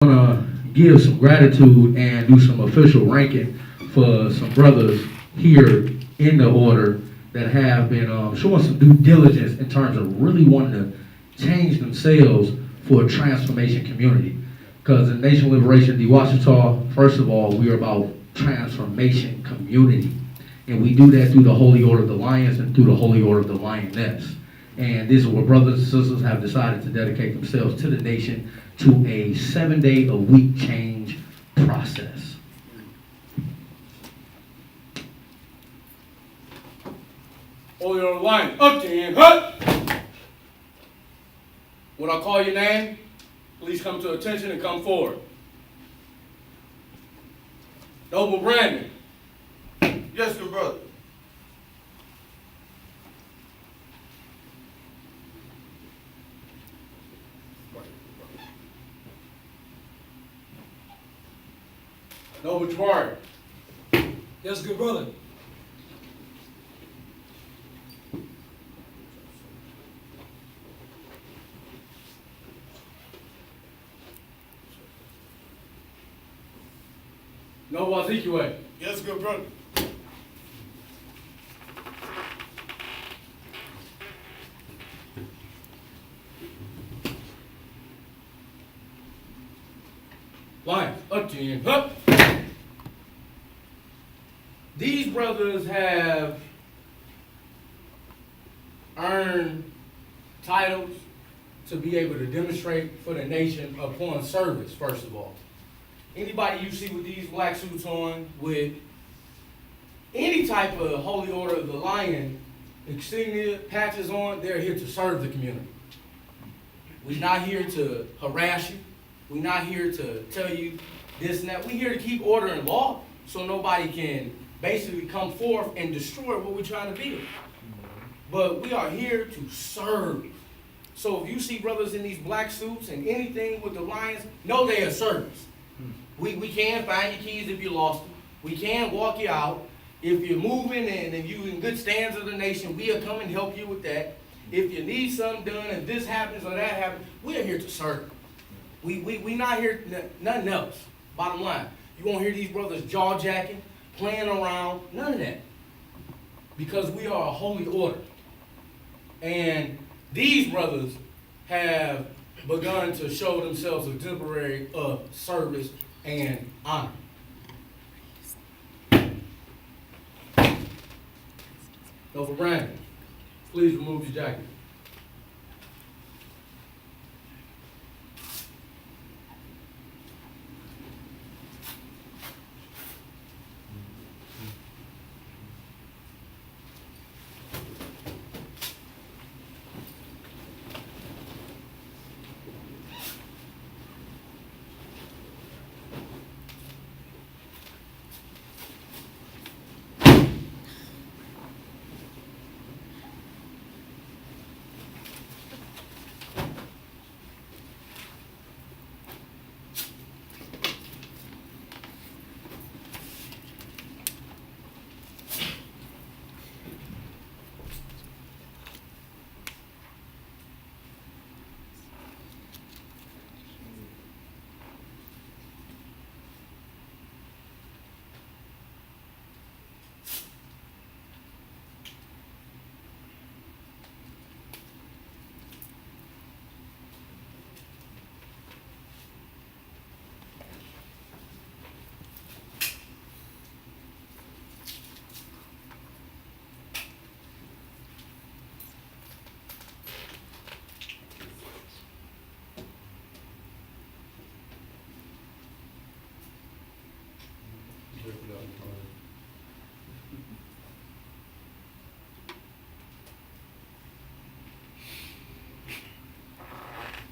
want to give some gratitude and do some official ranking for some brothers here in the order that have been showing some due diligence in terms of really wanting to change themselves for a transformation community. Because in Nation Liberation de Ouachita, first of all, we are about transformation community. And we do that through the Holy Order of the Lions and through the Holy Order of the Lioness. And this is where brothers and sisters have decided to dedicate themselves to the nation to a 7-day-a-week change process. Holy Order of the Lions, up to him, hut! When I call your name, please come to attention and come forward. Noble Brandon. Yes, good brother. Noble Jabari. Yes, good brother. Noble Ezekiel. Yes, good brother. Lions, up to him, hut! These brothers have earned titles to be able to demonstrate for the nation upon service, first of all. Anybody you see with these black suits on, with any type of Holy Order of the Lion insignia, patches on, they're here to serve the community. We're not here to harass you. We're not here to tell you this and that. We're here to keep order and law so nobody can basically come forth and destroy what we're trying to build. But we are here to serve. So if you see brothers in these black suits and anything with the Lions, know they are service. We can find your keys if you lost them. We can walk you out. If you're moving and if you're in good stands of the nation, we'll come and help you with that. If you need something done, if this happens or that happens, we're here to serve. We not here, nothing else. Bottom line, you won't hear these brothers jaw-jacking, playing around, none of that. Because we are a holy order. And these brothers have begun to show themselves exemplary of service and honor. Noble Brandon, please remove your jacket.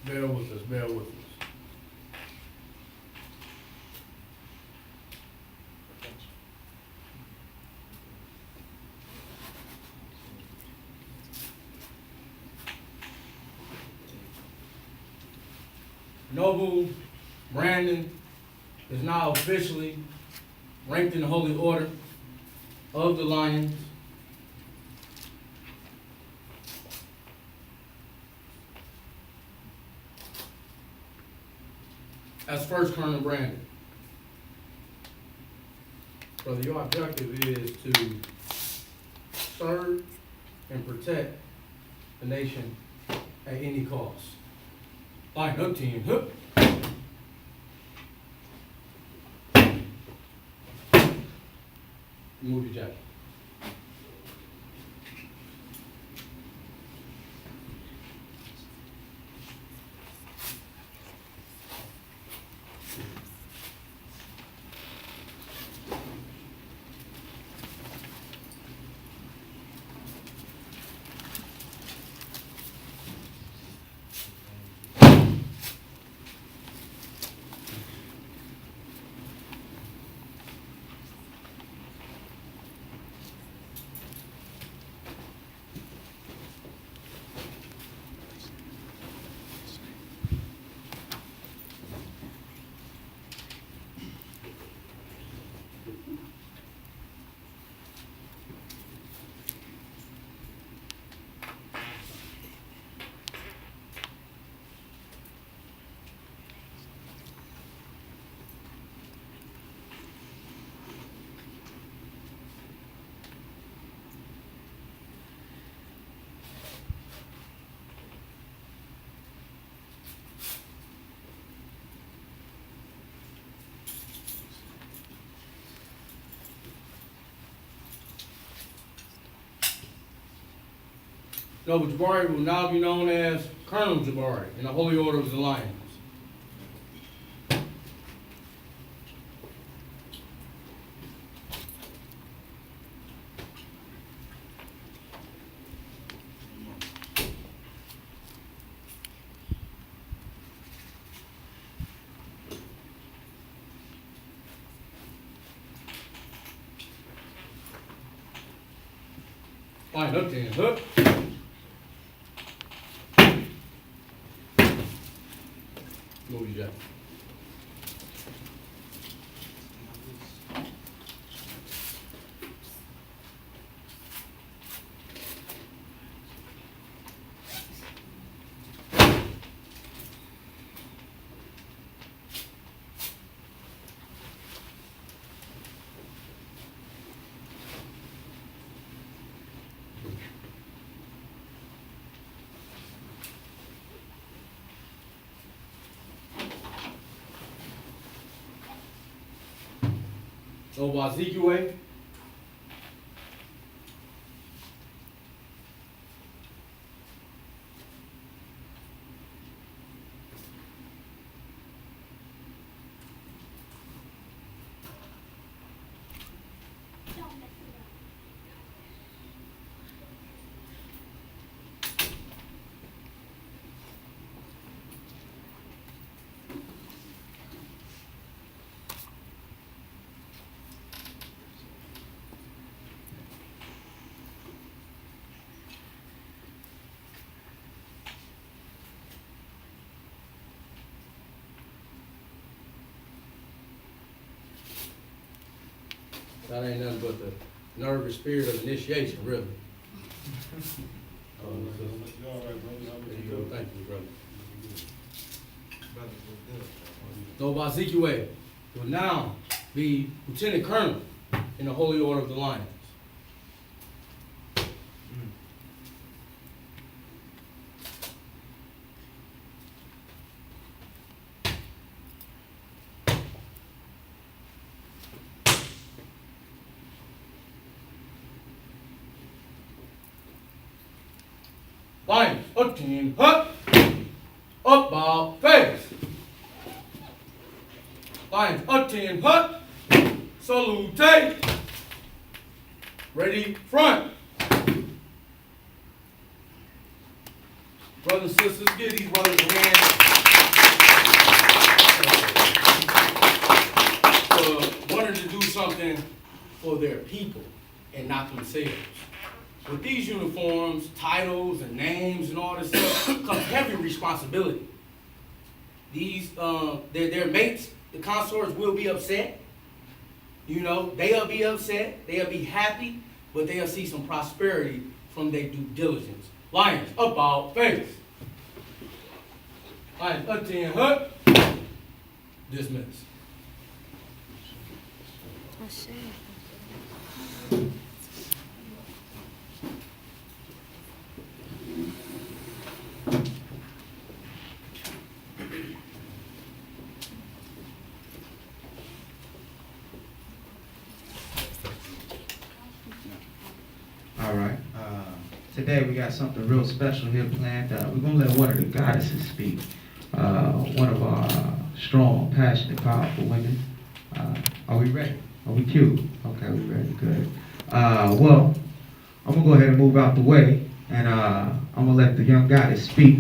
Bear with us, bear with us. Noble Brandon is now officially ranked in the Holy Order of the Lions. as First Colonel Brandon. Brother, your objective is to serve and protect the nation at any cost. Line up, team. Hup. Move your jacket. Noble Jabari will now be known as Colonel Jabari in the Holy Order of the Lions. Line up then, hook. Move your jacket. Noble Ezekiel. That ain't nothing but the nervous spirit of initiation, really. There you go. Thank you, brother. Noble Ezekiel will now be Lieutenant Colonel in the Holy Order of the Lions. Lions, up team, up, ball, face. Lions, up team, up, salute, ready, front. Brothers and sisters, give these brothers a hand for wanting to do something for their people and not themselves. With these uniforms, titles, and names and all this stuff comes heavy responsibility. These, their mates, the consorts will be upset. You know, they'll be upset, they'll be happy, but they'll see some prosperity from their due diligence. Lions, up all face. Lions, up 10, hut. dismissed. Oh, shit. All right. Today we got something real special here planned. We're gonna let one of the goddesses speak. One of our strong, passionate, powerful women. Are we ready? Are we cute? Okay, we ready. Good. Well, I'm gonna go ahead and move out the way, and I'm gonna let the young goddess speak.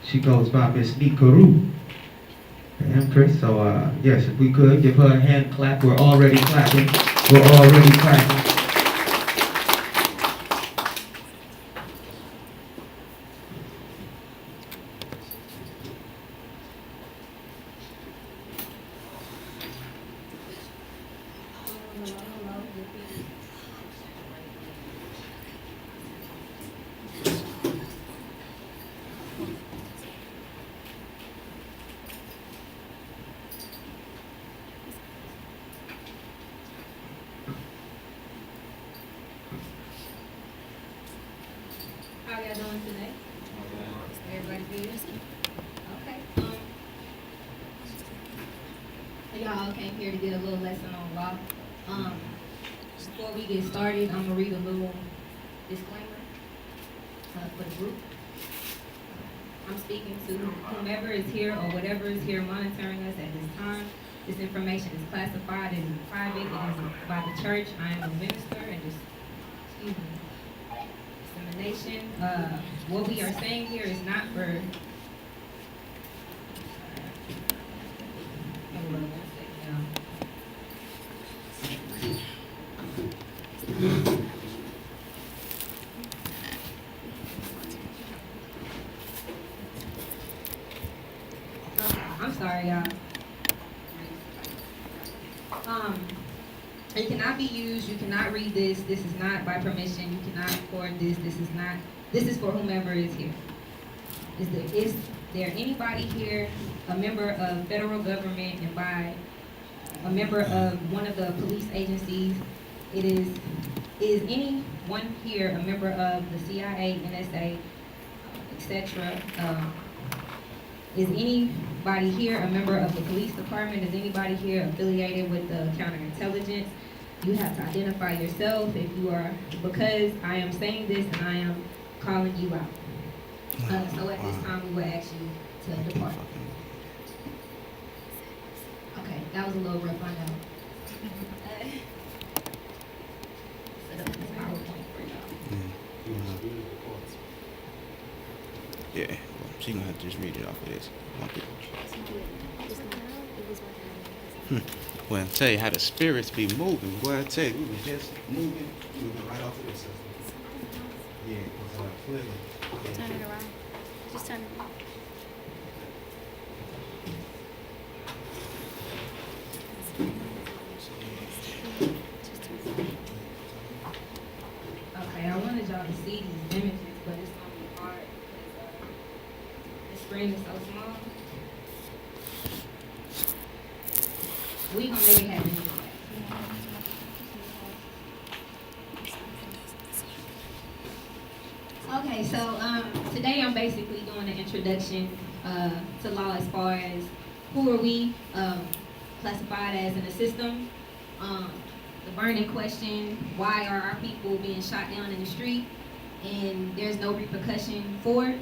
She goes by Miss Nikaru, the Empress. So yes, if we could give her a hand clap. We're already clapping. We're already clapping. How y'all doing today? Everybody good? Okay. Y'all came here to get a little lesson on law. Before we get started, I'm gonna read a little disclaimer for the group. I'm speaking to whomever is here or whatever is here monitoring us at this time. This information is classified and private. It is by the church. I am a minister and just, excuse me, dissemination. What we are saying here is not for. I'm sorry, y'all. It cannot be used. You cannot read this. This is not by permission. You cannot record this. This is not. This is for whomever is here. Is there anybody here, a member of federal government, and by a member of one of the police agencies? Is anyone here a member of the CIA, NSA, etc.? Is anybody here a member of the police department? Is anybody here affiliated with the counterintelligence? You have to identify yourself if you are, because I am saying this and I am calling you out. So at this time, we will ask you to depart. Okay, that was a little rough, I know. Set up this PowerPoint for y'all. Yeah, well, she gonna have to just read it off of this. Well, I tell you how the spirits be moving. Boy, I tell you, we was just moving right off of this. Yeah, because clearly. Turn it around. Just turn it around. Okay, I wanted y'all to see these images, but it's gonna be hard because the screen is so small. We gonna make it happen. Okay, so today I'm basically doing an introduction to law as far as who are we classified as in the system. The burning question, why are our people being shot down in the street and there's no repercussion for it?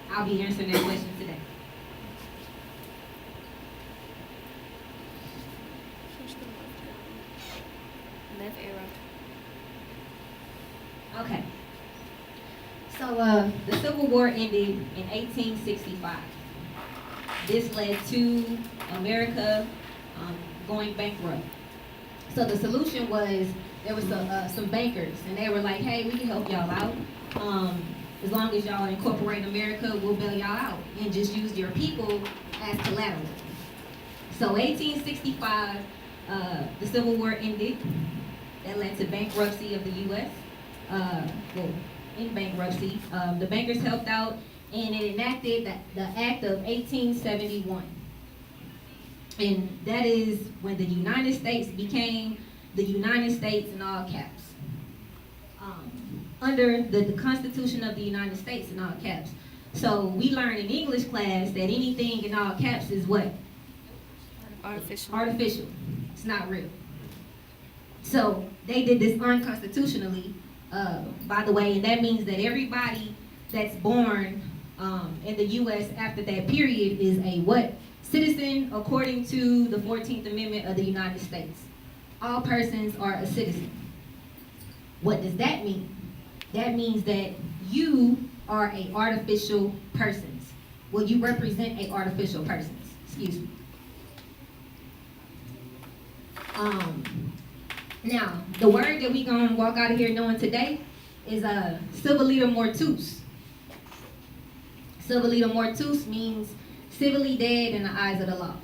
I'll be answering that question today. Left arrow. Okay. So the Civil War ended in 1865. This led to America going bankrupt. So the solution was there was some bankers, and they were like, "Hey, we can help y'all out. As long as y'all incorporate America, we'll bail y'all out and just use your people as collateral." So 1865, the Civil War ended. That led to bankruptcy of the U.S. In bankruptcy, the bankers helped out, and it enacted the Act of 1871. And that is when the United States became the United States in all caps. Under the Constitution of the United States in all caps. So we learn in English class that anything in all caps is what? Artificial. Artificial. It's not real. So they did this unconstitutionally, by the way, and that means that everybody that's born in the U.S. after that period is a what? Citizen according to the 14th Amendment of the United States. All persons are a citizen. What does that mean? That means that you are a artificial persons. Well, you represent a artificial persons. Excuse me. Now, the word that we gonna walk out of here knowing today is civilita mortuus. Civilita mortuus means civilly dead in the eyes of the law.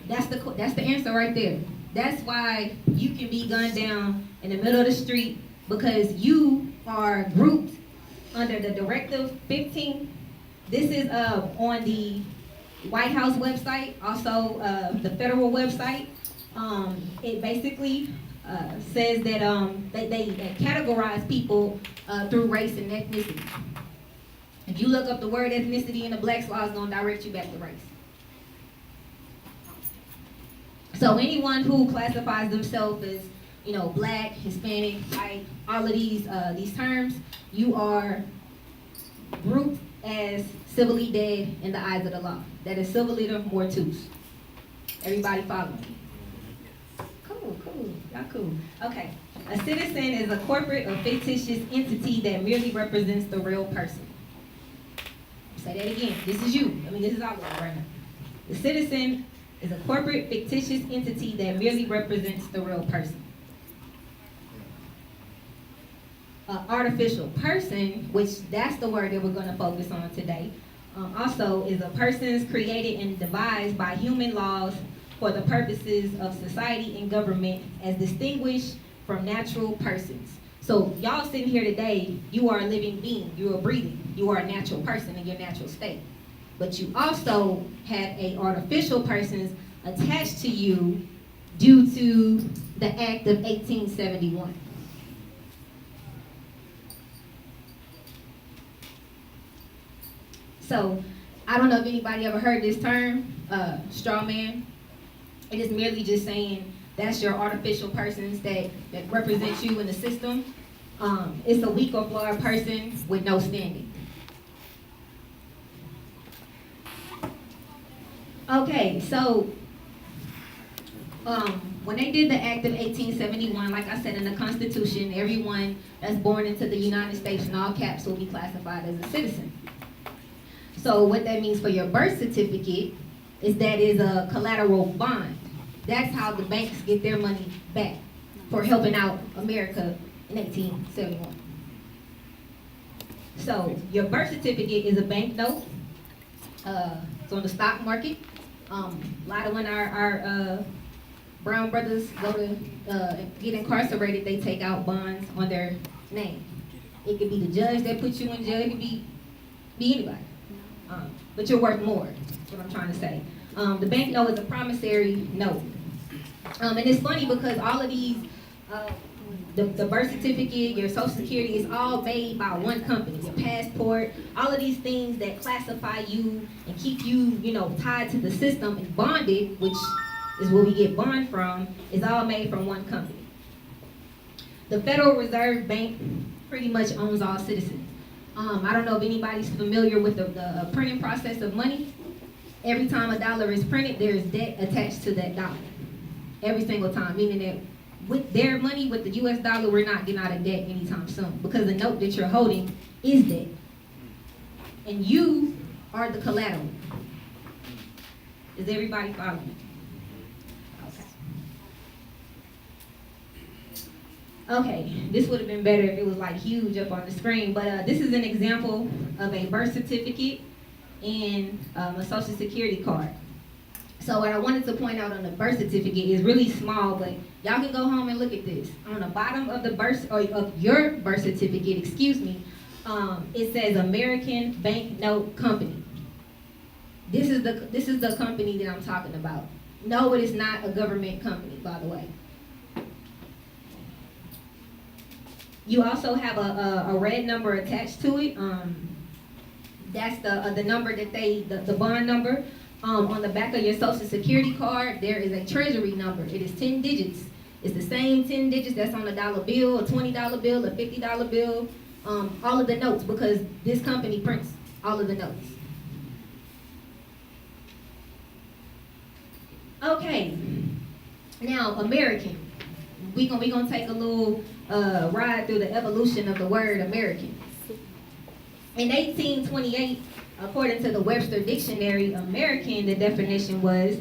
That's the answer right there. That's why you can be gunned down in the middle of the street because you are grouped under the Directive 15. This is on the White House website, also the federal website. It basically says that they categorize people through race and ethnicity. If you look up the word ethnicity in the Black's Law, it's going to direct you back to race. So anyone who classifies themselves as, black, Hispanic, white, all of these terms, you are grouped as civilly dead in the eyes of the law. That is civilita mortuus. Everybody follow me? Cool. Y'all cool. Okay. A citizen is a corporate or fictitious entity that merely represents the real person. Say that again. This is you. This is our word right now. The citizen is a corporate fictitious entity that merely represents the real person. Artificial person, which that's the word that we're going to focus on today, also is a person created and devised by human laws for the purposes of society and government as distinguished from natural persons. So y'all sitting here today, you are a living being, you are breathing, you are a natural person in your natural state. But you also had a artificial person attached to you due to the Act of 1871. So, I don't know if anybody ever heard this term, straw man. It is merely just saying that's your artificial persons that represent you in the system. It's a weak or flawed person with no standing. Okay, so when they did the Act of 1871, like I said in the Constitution, everyone that's born into the United States in all caps will be classified as a citizen. So what that means for your birth certificate is that is a collateral bond. That's how the banks get their money back for helping out America in 1871. So your birth certificate is a bank note. It's on the stock market. A lot of when our brown brothers go to get incarcerated, they take out bonds on their name. It could be the judge that put you in jail. It could be anybody. But you're worth more, that's what I'm trying to say. The bank note is a promissory note. And it's funny because all of these, the birth certificate, your social security is all made by one company. Your passport, all of these things that classify you and keep you, tied to the system and bonded, which is where we get bond from, is all made from one company. The Federal Reserve Bank pretty much owns all citizens. I don't know if anybody's familiar with the printing process of money. Every time a dollar is printed, there is debt attached to that dollar. Every single time, meaning that with their money, with the US dollar, we're not getting out of debt anytime soon because the note that you're holding is debt. And you are the collateral. Is everybody following? Okay, this would have been better if it was like huge up on the screen, but this is an example of a birth certificate and a social security card. So what I wanted to point out on the birth certificate is really small, but y'all can go home and look at this. On the bottom of the of your birth certificate, it says American Banknote Company. This is the company that I'm talking about. No, it is not a government company, by the way. You also have a red number attached to it. That's the number that the bond number. On the back of your social security card, there is a treasury number. It is 10 digits. It's the same 10 digits that's on a dollar bill, a $20 bill, a $50 bill, all of the notes, because this company prints all of the notes. Okay, now American. We gonna take a little ride through the evolution of the word American. In 1828, according to the Webster Dictionary, American, the definition was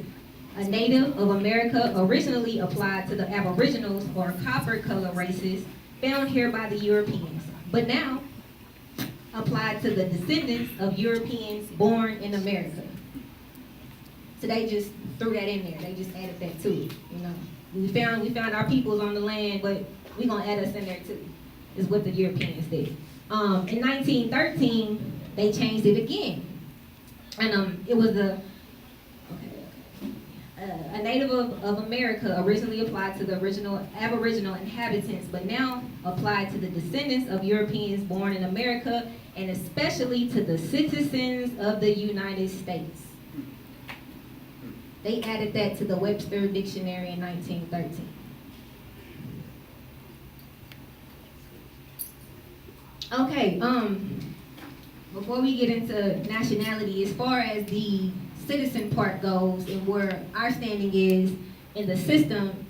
a native of America, originally applied to the Aboriginals or copper color races found here by the Europeans, but now applied to the descendants of Europeans born in America. So they just threw that in there. They just added that to it. You know, we found our peoples on the land, but we gonna add us in there too. Is what the Europeans did. In 1913, they changed it again, and it was a native of America, originally applied to the original Aboriginal inhabitants, but now applied to the descendants of Europeans born in America, and especially to the citizens of the United States. They added that to the Webster Dictionary in 1913. Okay, before we get into nationality, as far as the citizen part goes and where our standing is in the system,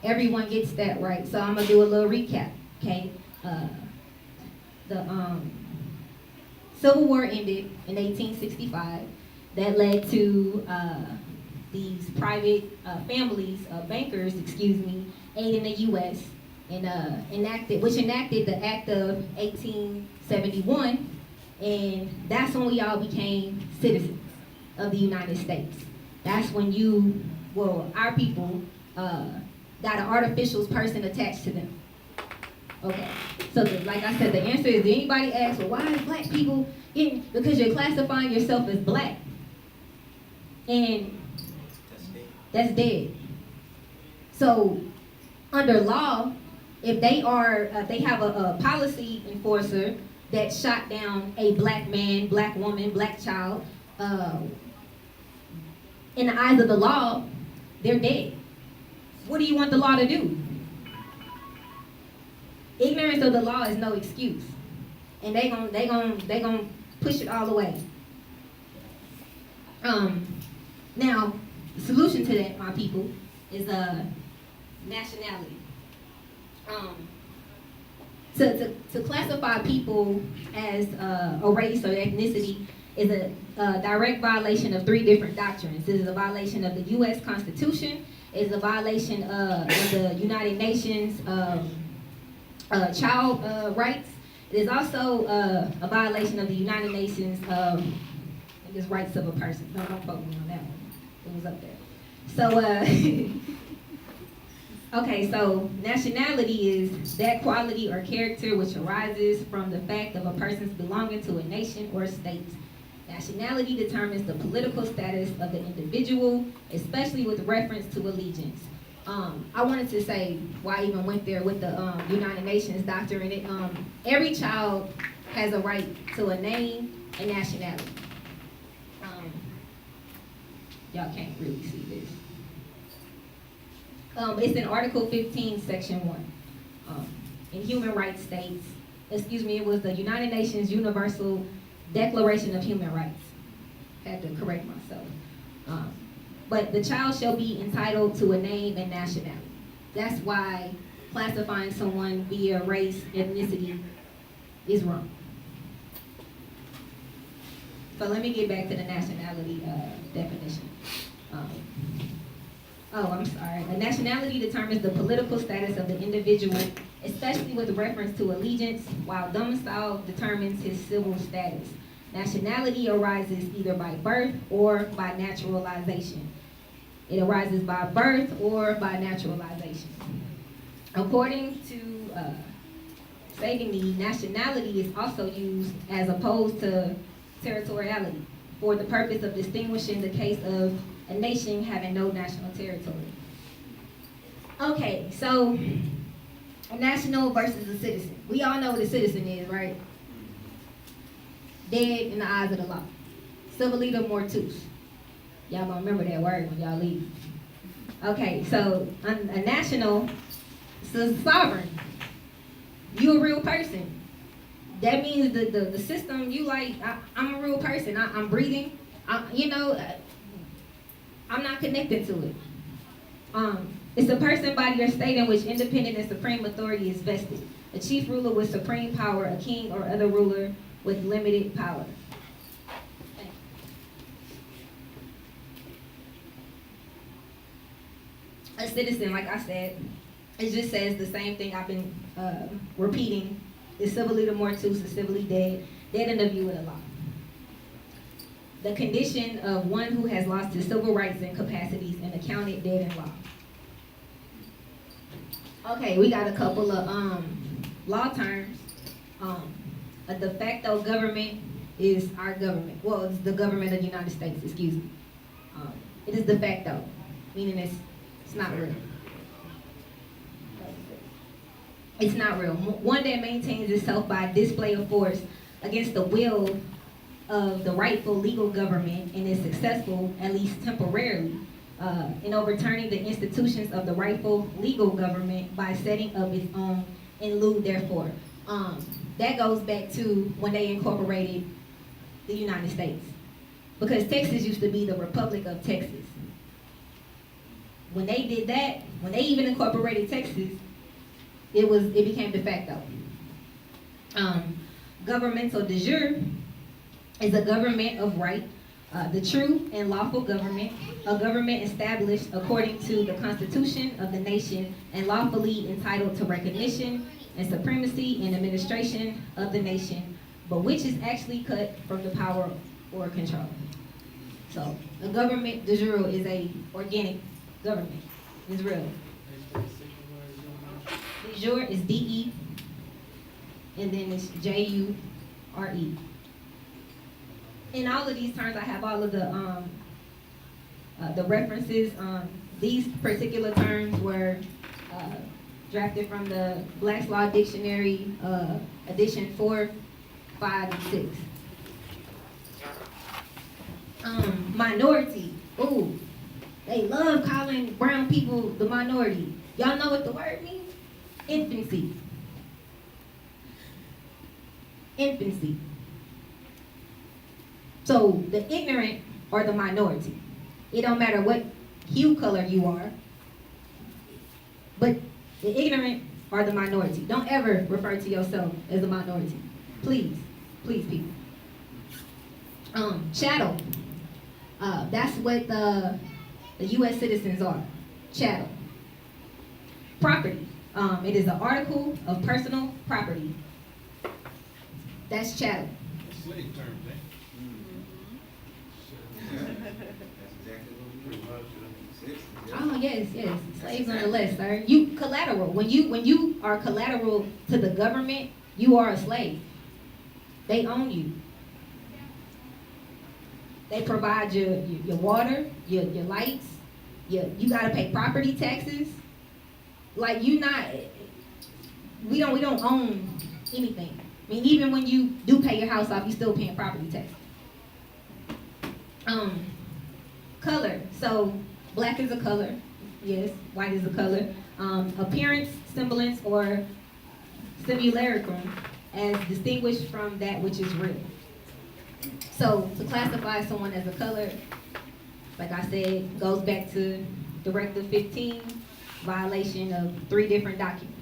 everyone gets that right. So I'm gonna do a little recap, okay? The Civil War ended in 1865. That led to these private families, bankers, aiding the U.S. and enacted the Act of 1871, and that's when we all became citizens of the United States. That's when our people got an artificial person attached to them. Okay, so like I said, the answer is, did anybody ask, well, why is black people getting, because you're classifying yourself as black. And that's dead. So under law, if they have a policy enforcer that shot down a black man, black woman, black child, in the eyes of the law, they're dead. What do you want the law to do? Ignorance of the law is no excuse, and they gon' push it all the way. Now, the solution to that, my people, is nationality. To classify people as a race or ethnicity is a direct violation of 3 different doctrines. It is a violation of the U.S. Constitution. It is a violation of the United Nations child rights. It is also a violation of the United Nations rights of a person. Don't quote me on that one. It was up there. So, okay, so nationality is that quality or character which arises from the fact of a person's belonging to a nation or state. Nationality determines the political status of the individual, especially with reference to allegiance. I wanted to say why I even went there with the United Nations doctrine. Every child has a right to a name and nationality. Y'all can't really see this. It's in Article 15, Section 1. In human rights states, it was the United Nations Universal Declaration of Human Rights. Had to correct myself. But the child shall be entitled to a name and nationality. That's why classifying someone via race, ethnicity is wrong. So let me get back to the nationality definition. I'm sorry. A nationality determines the political status of the individual, especially with reference to allegiance, while domicile determines his civil status. Nationality arises either by birth or by naturalization. It arises by birth or by naturalization. According to Savigny, nationality is also used as opposed to territoriality. for the purpose of distinguishing the case of a nation having no national territory. Okay, so a national versus a citizen. We all know what a citizen is, right? Dead in the eyes of the law. Civilita mortus. Y'all gonna remember that word when y'all leave. Okay, so a national is sovereign. You a real person. That means the system, you like, I'm a real person. I'm breathing. I'm not connected to it. It's a person, body, or state in which independent and supreme authority is vested. A chief ruler with supreme power, a king or other ruler with limited power. A citizen, like I said, it just says the same thing I've been repeating. Is civilita mortus, is civilly dead, dead in the view of the law. The condition of one who has lost his civil rights and capacities and accounted dead in law. Okay, we got a couple of law terms. A de facto government is our government. Well, it's the government of the United States, excuse me. It is de facto, meaning it's not real. It's not real. One that maintains itself by display of force against the will of the rightful legal government and is successful, at least temporarily, in overturning the institutions of the rightful legal government by setting up its own in lieu therefore. That goes back to when they incorporated the United States. Because Texas used to be the Republic of Texas. When they did that, when they even incorporated Texas, it became de facto. Governmental de jure is a government of right, the true and lawful government, a government established according to the Constitution of the nation and lawfully entitled to recognition and supremacy and administration of the nation, but which is actually cut from the power or control. So, a government de jure is a organic government. It's real. De jure is D-E, and then it's J-U-R-E. In all of these terms, I have all of the references. These particular terms were drafted from the Black's Law Dictionary, edition 4, 5, and 6. Minority. Ooh, they love calling brown people the minority. Y'all know what the word means? Infancy. Infancy. So the ignorant are the minority. It don't matter what hue color you are, but the ignorant are the minority. Don't ever refer to yourself as a minority. Please, please, people. Chattel. That's what the U.S. citizens are. Chattel. Property. It is an article of personal property. That's chattel. Slave term, man. Oh yes, yes. Slaves on the list, sir. You collateral. When you are collateral to the government, you are a slave. They own you. They provide your water, your lights. You gotta pay property taxes. Like we don't own anything. I mean, even when you do pay your house off, you still paying property taxes. Color. So black is a color. Yes, white is a color. Appearance, semblance, or simulacrum as distinguished from that which is real. So to classify someone as a color, like I said, goes back to Directive 15, violation of 3 different documents.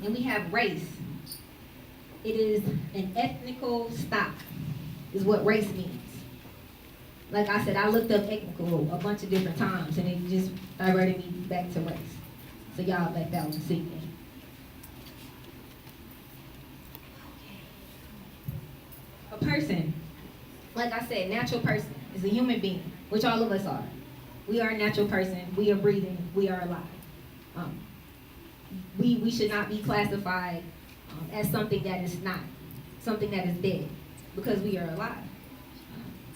And we have race. It is an ethnical stock, is what race means. Like I said, I looked up ethnical a bunch of different times, and it just diverted me back to race. So y'all let that one sink in. A person, like I said, natural person is a human being, which all of us are. We are a natural person. We are breathing. We are alive. We should not be classified as something that is not, something that is dead. because we are alive.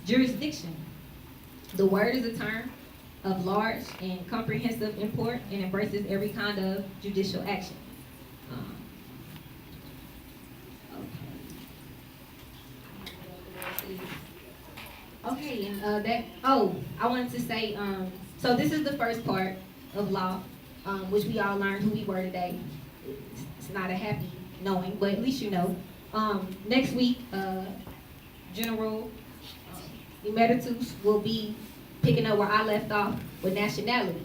Jurisdiction. The word is a term of large and comprehensive import and embraces every kind of judicial action. Okay, and I wanted to say, so this is the first part of law, which we all learned who we were today. It's not a happy knowing, but at least you know. Next week, General Emeritus will be picking up where I left off with nationality.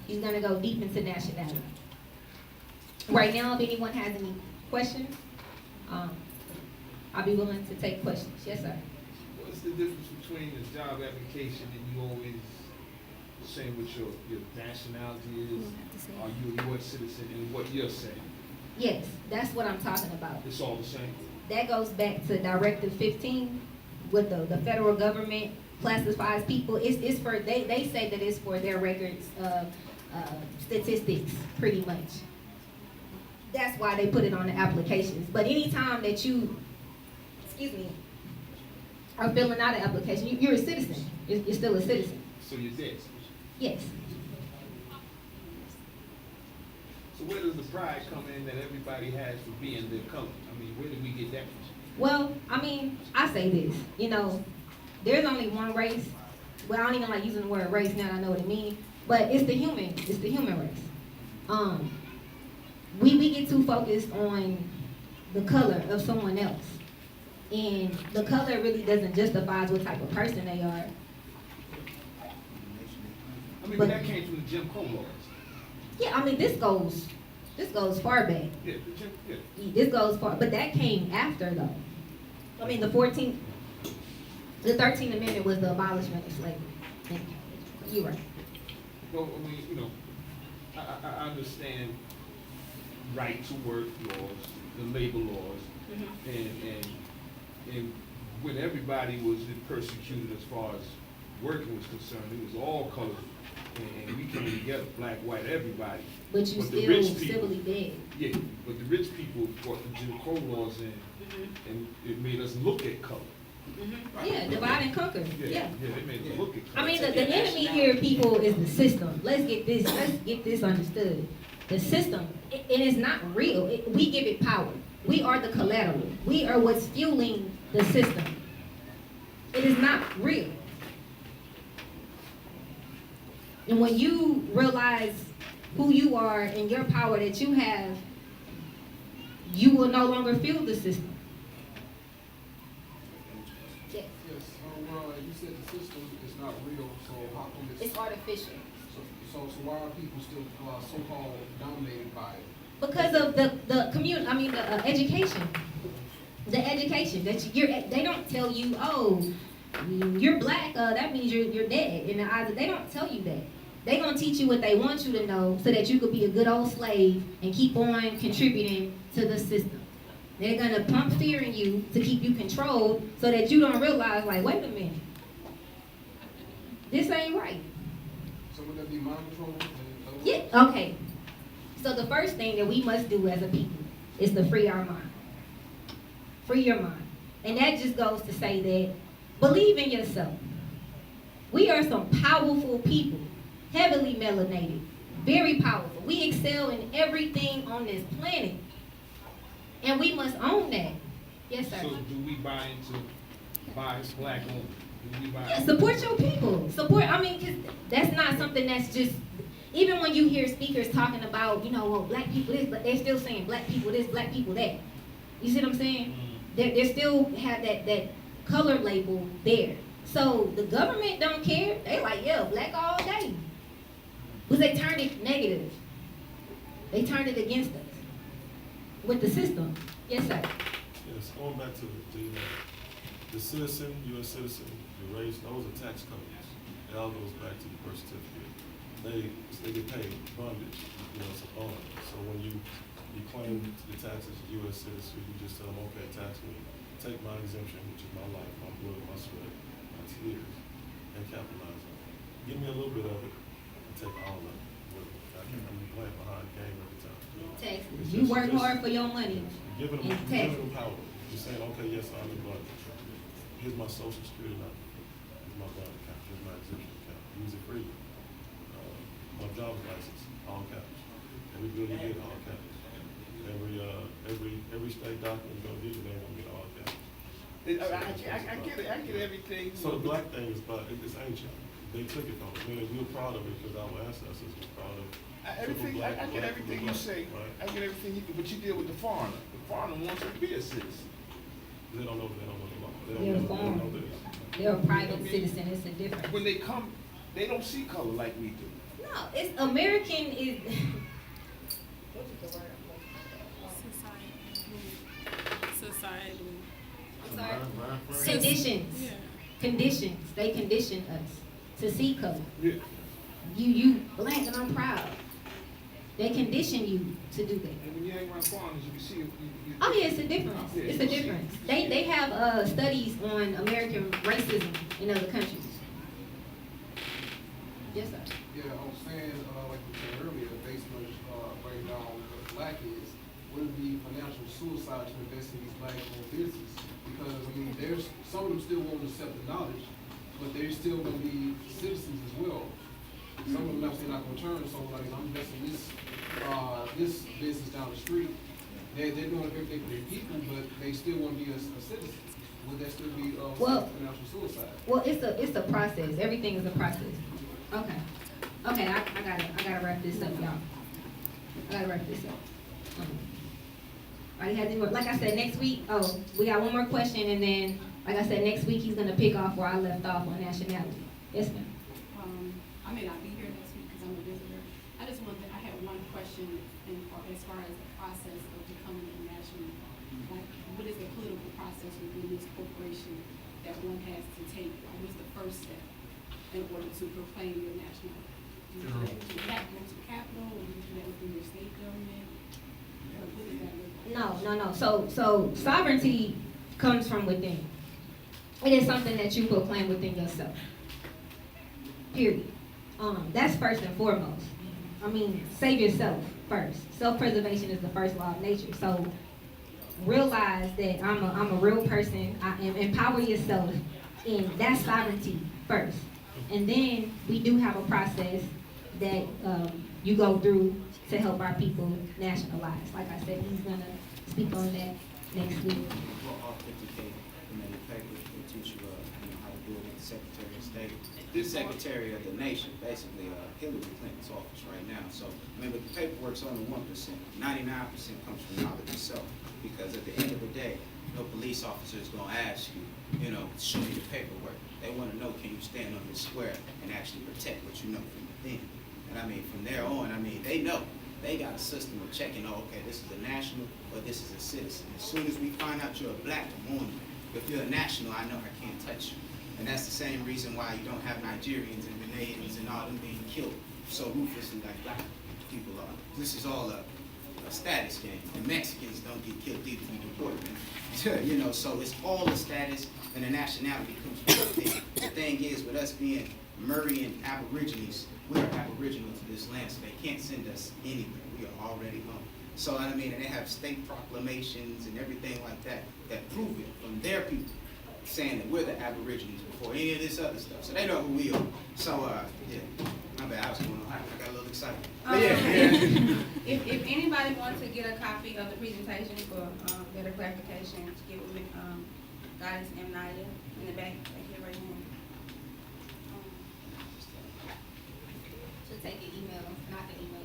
He's gonna go deep into nationality. Right now, if anyone has any questions, I'll be willing to take questions. Yes, sir. What's the difference between a job application and you always saying what your nationality is? Are you a U.S. citizen and what you're saying? Yes, that's what I'm talking about. It's all the same? That goes back to Directive 15, with the federal government classifies people. It's for, they say that it's for their records of statistics, pretty much. That's why they put it on the applications. But anytime that you, are filling out an application, you're a citizen. You're still a citizen. So you're dead. Yes. So where does the pride come in that everybody has for being their color? I mean, where did we get that from? Well, I mean, I say this, there's only one race. Well, I don't even like using the word race now that I know what it means, but it's the human race. We get too focused on the color of someone else. And the color really doesn't justify what type of person they are. I mean, but that came from the Jim Crow laws. Yeah, I mean, this goes far back. Yeah, This goes far, but that came after though. I mean, the 13th Amendment was the abolishment of slavery. You're right. Well, I mean, I understand right to work laws, the labor laws, and when everybody was persecuted as far as working was concerned, it was all colors, and we came together, black, white, everybody. But you the still rich people, civilly dead. Yeah, but the rich people brought the Jim Crow laws in, and it made us look at color. Yeah, divide and conquer. Yeah. They made us look at color. I mean, the enemy here, people, is the system. Let's get this understood. The system, it is not real. We give it power. We are the collateral. We are what's fueling the system. It is not real. And when you realize who you are and your power that you have, you will no longer fuel the system. Yes. Yes, so you said the system is not real, so how come It's artificial. So why are people still so-called dominated by it? Because of the community, the education. The education that they don't tell you, oh, you're black, that means you're dead. In the eyes, they don't tell you that. They're gonna teach you what they want you to know so that you could be a good old slave and keep on contributing to the system. They're gonna pump fear in you to keep you controlled so that you don't realize, like, wait a minute, this ain't right. So would that be mind control? Yeah, okay. So the first thing that we must do as a people is to free our mind. Free your mind. And that just goes to say that believe in yourself. We are some powerful people, heavily melanated, very powerful. We excel in everything on this planet. And we must own that. Yes, sir. So do we buy black owned? Yeah, support your people. Cause that's not something that's just, even when you hear speakers talking about, well, black people this, but they're still saying black people this, black people that. You see what I'm saying? They still have that color label there. So the government don't care. They like, yeah, black all day. Because they turned it negative. They turned it against us with the system. Yes, sir. Yes, going back to the citizen, U.S. citizen, the race, those are tax codes. It all goes back to the birth certificate. They get paid bondage, it's a bond. So when you claim the taxes as U.S. citizen, you just tell them, okay, tax me, take my exemption, which is my life, my blood, my sweat, my tears, and capitalize on it. Give me a little bit of it, and take all of it. I'm playing behind the game every time. Taxes. You work hard for your money. Giving and them taxes. power. You're saying, okay, yes, I'm in blood. Here's my social security number. Here's my blood account. Here's my exemption account. Use it freely. My driver's license, all caps. Every bill you get, all caps. Every state document you're gonna get, they're gonna get all caps. I get everything. So the black thing is, but it's ancient. They took it from us. We're proud of it because our ancestors were proud of it. Everything, I get everything you say. I get everything but you deal with the foreigner. The foreigner wants to be a citizen. They don't know the law. They're a foreigner. They're a private citizen, it's a difference. When they come, they don't see color like we do. No, it's American is. Society. I'm sorry. Conditions. Yeah. Conditions. They condition us to see color. Yeah. You black and I'm proud. They condition you to do that. And when you hang around foreigners, you can see it. Oh yeah, it's a difference. Yeah, It's a difference. They have studies on American racism in other countries. Yes, sir. Yeah, I was saying, like we said earlier, based on breakdown what black is, would it be financial suicide to invest in these black-owned businesses? Because, I mean, there's, some of them still won't accept the knowledge, but they're still gonna be citizens as well. Some of them obviously not gonna turn, so like, I'm investing this business down the street. They're doing everything for their people, but they still wanna be a citizen. Would that still be, financial suicide? Well, it's a process. Everything is a process. Okay. Okay, I gotta wrap this up, y'all. I gotta wrap this up. All you have to do, like I said, next week, we got one more question, and then, like I said, next week he's gonna pick off where I left off on nationality. Yes, ma'am. I may not be here next week because I'm a visitor. I had one question as far as the process of becoming a national, like, what is the political process within this corporation that one has to take? What is the first step in order to proclaim your nationality? Do you do that with your capital, or do you do that within your state government? What does that look like? No. So sovereignty comes from within. It is something that you proclaim within yourself. Period. That's first and foremost. I mean, save yourself first. Self-preservation is the first law of nature. So realize that I'm a real person. Empower yourself, and that's sovereignty first. And then we do have a process that you go through to help our people nationalize. Like I said, he's gonna speak on that next week. We'll authenticate the papers. We'll teach you, how to do it as Secretary of State. The Secretary of the Nation, basically, Hillary Clinton's office right now. So, remember, the paperwork's only 1%. 99% comes from knowledge itself. Because at the end of the day, no police officer is going to ask you, show me the paperwork. They want to know, can you stand on the square and actually protect what you know from within. And I mean, from there on, they know. They got a system of checking, okay, this is a national or this is a citizen. As soon as we find out you're a black, I'm on you. If you're a national, I know I can't touch you. And that's the same reason why you don't have Nigerians and Ghanaians and all them being killed so ruthlessly like black people are. This is all a status game. And Mexicans don't get killed either, we deported them. So it's all a status, and the nationality comes from within. The thing is, with us being Murrian Aborigines, we are aboriginal to this land, so they can't send us anywhere. We are already home. So, and they have state proclamations and everything like that that prove it from their people, saying that we're the Aborigines before any of this other stuff. So they know who we are. So, yeah, my bad, I was going on. I got a little excited. But If anybody wants to get a copy of the presentation for better clarification, get with Goddess M. Naya in the back, right here, right now. So take your email, not the email.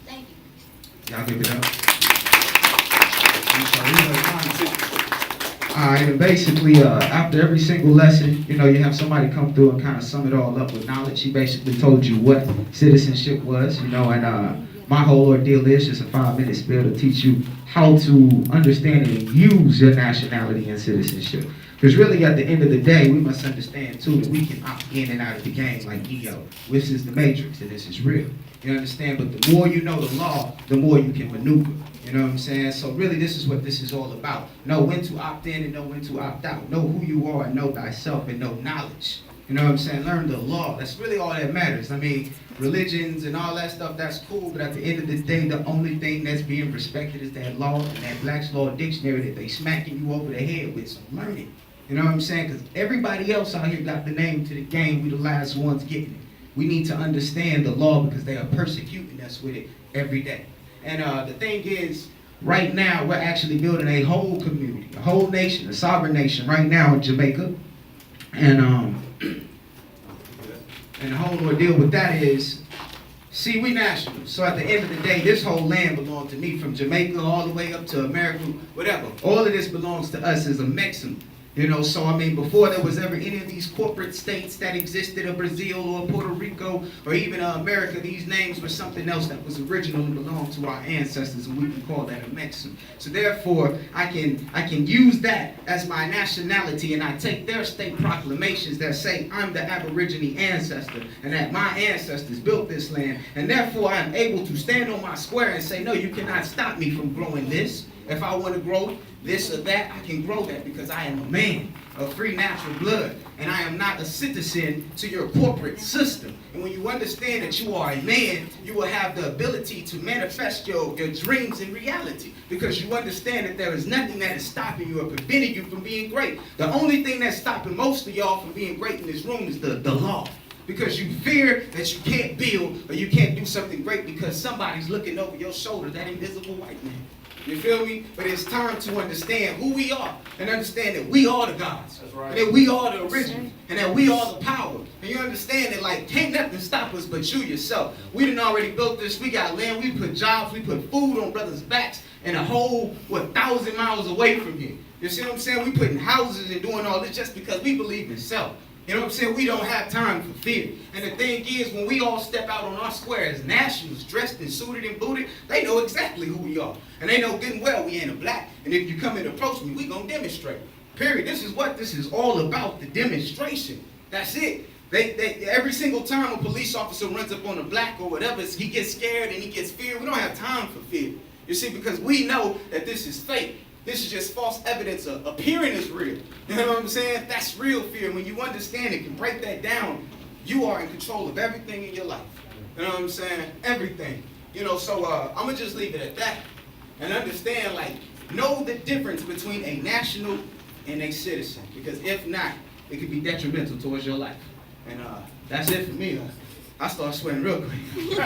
Thank you. Y'all give it up. All right, and basically, after every single lesson, you have somebody come through and kind of sum it all up with knowledge. He basically told you what citizenship was, and my whole ordeal is just a 5-minute spiel to teach you how to understand and use your nationality and citizenship. Because really, at the end of the day, we must understand, too, that we can opt in and out of the game like Neo, which is the Matrix, and this is real. You understand? But the more you know the law, the more you can maneuver. You know what I'm saying? So really, this is what this is all about. Know when to opt in and know when to opt out. Know who you are and know thyself and know knowledge. You know what I'm saying? Learn the law. That's really all that matters. I mean, religions and all that stuff, that's cool, but at the end of the day, the only thing that's being respected is that law and that Black's Law Dictionary that they smacking you over the head with. So learn it. You know what I'm saying? Because everybody else out here got the name to the game. We the last ones getting it. We need to understand the law because they are persecuting us with it every day. And the thing is, right now, we're actually building a whole community, a whole nation, a sovereign nation right now in Jamaica. And the whole ordeal with that is, see, we nationals. So at the end of the day, this whole land belongs to me, from Jamaica all the way up to America, whatever. All of this belongs to us as a Mexican. You know, so I mean, before there was ever any of these corporate states that existed, or Brazil or Puerto Rico or even America, these names were something else that was original and belonged to our ancestors, and we can call that a Mexican. So therefore, I can use that as my nationality, and I take their state proclamations that say I'm the Aborigine ancestor and that my ancestors built this land, and therefore I am able to stand on my square and say, no, you cannot stop me from growing this. If I want to grow this or that, I can grow that because I am a man of free natural blood, and I am not a citizen to your corporate system. And when you understand that you are a man, you will have the ability to manifest your dreams in reality, because you understand that there is nothing that is stopping you or preventing you from being great. The only thing that's stopping most of y'all from being great in this room is the law. Because you fear that you can't build or you can't do something great because somebody's looking over your shoulder, that invisible white man. You feel me? But it's time to understand who we are and understand that we are the gods. That's right. And that we are the original. And that we are the power. And you understand that, like, can't nothing stop us but you yourself. We done already built this. We got land. We put jobs. We put food on brothers' backs and a whole, 1,000 miles away from here. You see what I'm saying? We putting houses and doing all this just because we believe in self. You know what I'm saying? We don't have time for fear. And the thing is, when we all step out on our square as nationals, dressed and suited and booted, they know exactly who we are. And they know good and well we ain't a black. And if you come and approach me, we gonna demonstrate. Period. This is what this is all about, the demonstration. That's it. They every single time a police officer runs up on a black or whatever, he gets scared and he gets feared. We don't have time for fear. You see, because we know that this is fake. This is just false evidence of appearing as real. You know what I'm saying? That's real fear. When you understand it, can break that down, you are in control of everything in your life. You know what I'm saying? Everything. You know, so I'm going to just leave it at that. And understand, like, know the difference between a national and a citizen. Because if not, it could be detrimental towards your life. And that's it for me. I start sweating real quick. I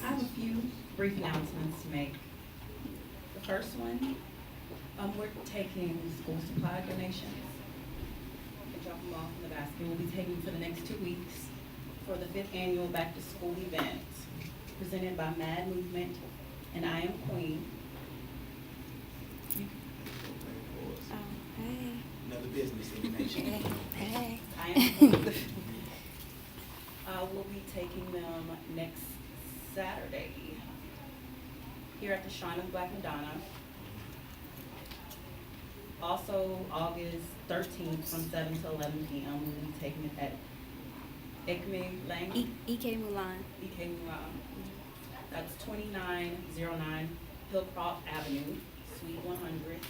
have a few brief announcements to make. The first one, we're taking school supply donations. We drop them off in the basket. We'll be taking for the next 2 weeks for the 5th annual back to school event presented by Mad Movement and I Am Queen. Another business in the nation. I Am Queen. We'll be taking them next Saturday here at the Shrine of Black Madonna. Also, August 13th from 7 to 11 p.m. we'll be taking it at Ekme Lane. EK Mulan. EK Mulan. That's 2909 Hillcroft Avenue, Suite 100.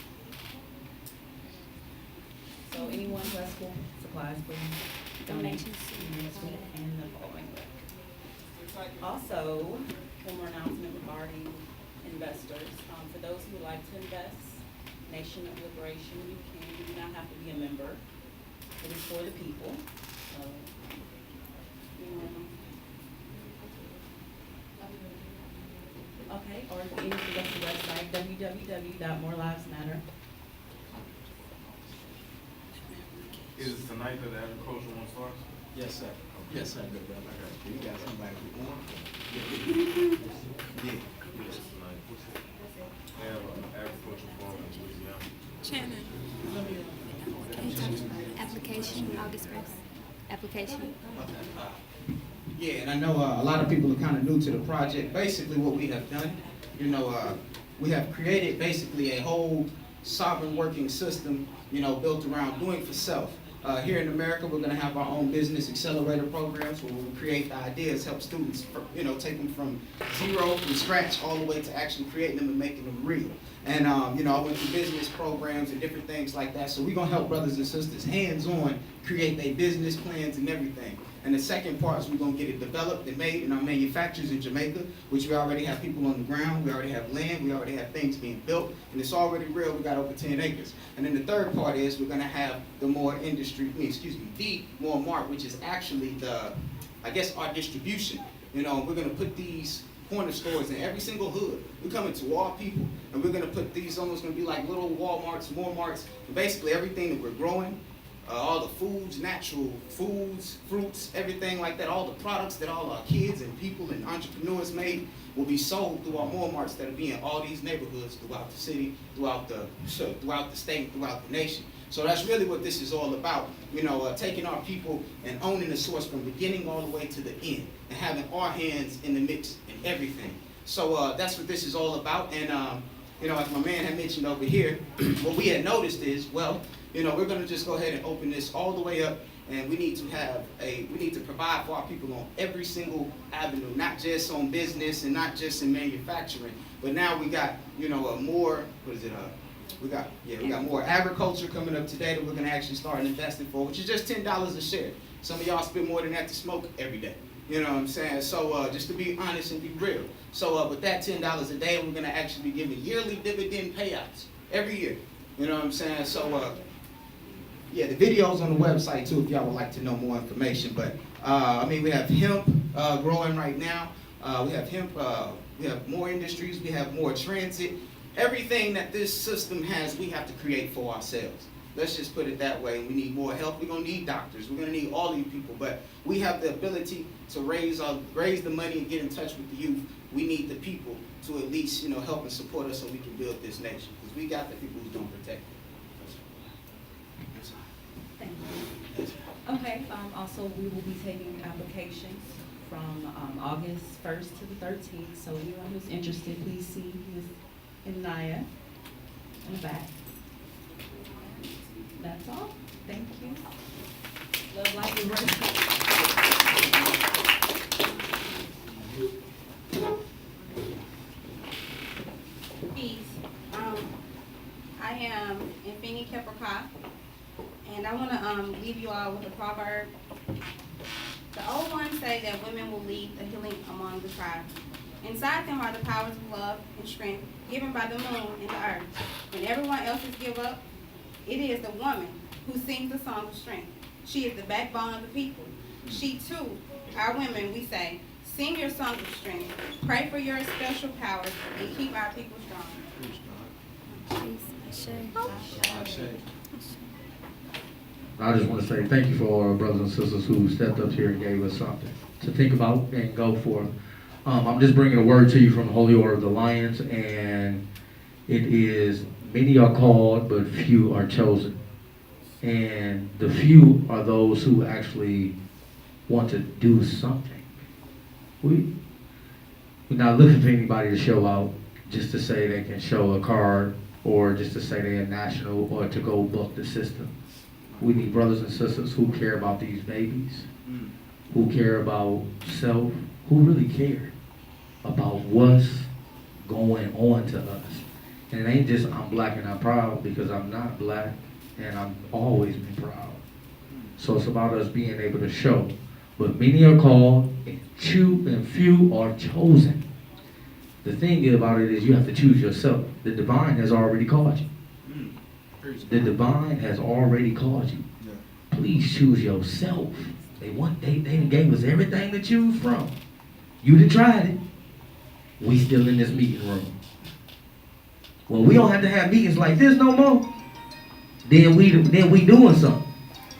So anyone who has school supplies, please donate next week and the following week. Also, one more announcement regarding investors. For those who would like to invest, Nation of Liberation, you can. You do not have to be a member. It is for the people. So, okay, or you can go to the website, www.morelivesmatter. Is it tonight that the agricultural one starts? Yes, sir. Yes, sir, good brother. You got somebody who wants it? Yeah. Yes, tonight. They have an agricultural farm in Louisiana. Shannon. Can you talk about application, August 1st? Application. Yeah, and I know a lot of people are kind of new to the project. Basically what we have done, you know, we have created basically a whole sovereign working system, you know, built around doing for self. Here in America, we're going to have our own business accelerator programs where we'll create the ideas, help students, take them from zero, from scratch, all the way to actually creating them and making them real. And, I went through business programs and different things like that. So we're going to help brothers and sisters hands-on create their business plans and everything. And the second part is we're going to get it developed and made in our manufacturers in Jamaica, which we already have people on the ground, we already have land, we already have things being built, and it's already real. We got over 10 acres. And then the third part is we're going to have the more mart, which is actually our distribution. We're going to put these corner stores in every single hood. We're coming to all people, and we're going to put these almost going to be like little Walmarts, more marts, basically everything that we're growing. All the foods, natural foods, fruits, everything like that, all the products that all our kids and people and entrepreneurs made will be sold through our Walmarts that'll be in all these neighborhoods throughout the city, throughout the state, throughout the nation. So that's really what this is all about, taking our people and owning the source from beginning all the way to the end and having our hands in the mix and everything. So that's what this is all about. And, as my man had mentioned over here, what we had noticed is, we're going to just go ahead and open this all the way up, and we need to provide for our people on every single avenue, not just on business and not just in manufacturing, but now we got, we got more agriculture coming up today that we're going to actually start investing for, which is just $10 a share. Some of y'all spend more than that to smoke every day. You know what I'm saying? So just to be honest and be real. So with that $10 a day, we're going to actually be giving yearly dividend payouts every year. You know what I'm saying? So the video's on the website too if y'all would like to know more information. But we have hemp growing right now. We have hemp. We have more industries. We have more transit. Everything that this system has, we have to create for ourselves. Let's just put it that way. We need more help. We're going to need doctors. We're going to need all of you people. But we have the ability to raise the money and get in touch with the youth. We need the people to at least, help and support us so we can build this nation. Because we got the people who's going to protect it. Thank you. Okay, also we will be taking applications from August 1st to the 13th. So anyone who's interested, please see Ms. Inaya in the back. That's all. Thank you. Love, life, and mercy. Peace. I am Infinity Keppercott, and I want to leave you all with a proverb. The old ones say that women will lead the healing among the tribes. Inside them are the powers of love and strength given by the moon and the earth. When everyone else give up, it is the woman who sings the song of strength. She is the backbone of the people. She too, our women, we say, sing your song of strength, pray for your special powers, and keep our people strong. I just want to say thank you for all our brothers and sisters who stepped up here and gave us something to think about and go for. I'm just bringing a word to you from the Holy Order of the Lions, and it is, many are called, but few are chosen. And the few are those who actually want to do something. We're not looking for anybody to show out just to say they can show a card or just to say they're national or to go buck the system. We need brothers and sisters who care about these babies, who care about self, who really care about what's going on to us. And it ain't just I'm black and I'm proud, because I'm not black and I've always been proud. So it's about us being able to show. But many are called and few are chosen. The thing about it is you have to choose yourself. The divine has already called you. The divine has already called you. Please choose yourself. They gave us everything to choose from. You done tried it. We still in this meeting room. Well, we don't have to have meetings like this no more. Then we doing something.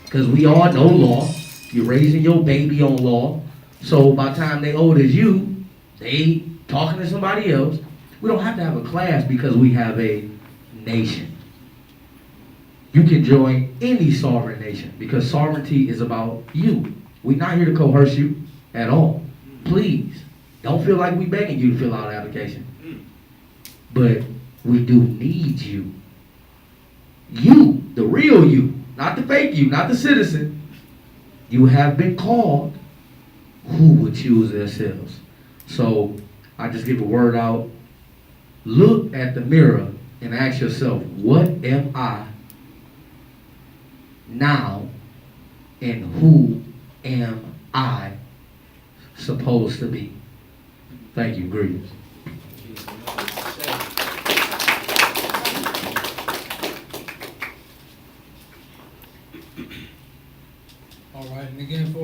Because we all know law. You're raising your baby on law. So by the time they old as you, they talking to somebody else. We don't have to have a class because we have a nation. You can join any sovereign nation because sovereignty is about you. We're not here to coerce you at all. Please, don't feel like we're begging you to fill out an application. But we do need you. You, the real you, not the fake you, not the citizen. You have been called. Who would choose themselves? So I just give a word out. Look at the mirror and ask yourself, what am I now, and who am I supposed to be? Thank you. Greetings. All right, and again,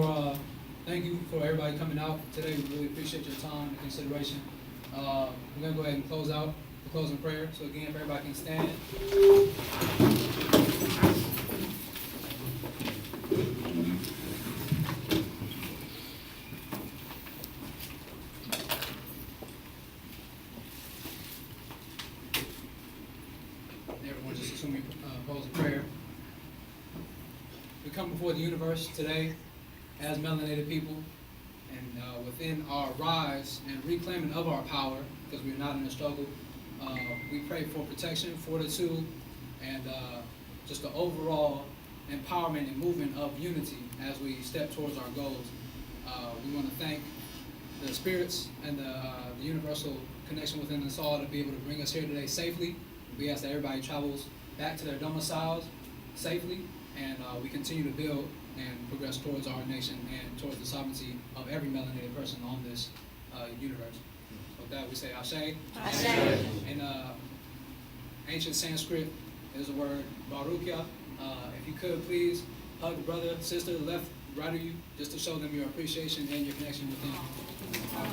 thank you for everybody coming out today. We really appreciate your time and consideration. We're gonna go ahead and close out the closing prayer. So again, if everybody can stand. Everyone just assuming closing prayer. We come before the universe today as melanated people, and within our rise and reclaiming of our power, because we are not in a struggle, we pray for protection, fortitude, and just the overall empowerment and movement of unity as we step towards our goals. We want to thank the spirits and the universal connection within us all to be able to bring us here today safely. We ask that everybody travels back to their domiciles safely, and we continue to build and progress towards our nation and towards the sovereignty of every melanated person on this universe. With that, we say Ashe. Ashe. In ancient Sanskrit, there's a word Baruchya. If you could, please hug the brother, sister, left, right of you, just to show them your appreciation and your connection with them. Our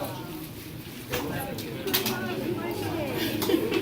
culture.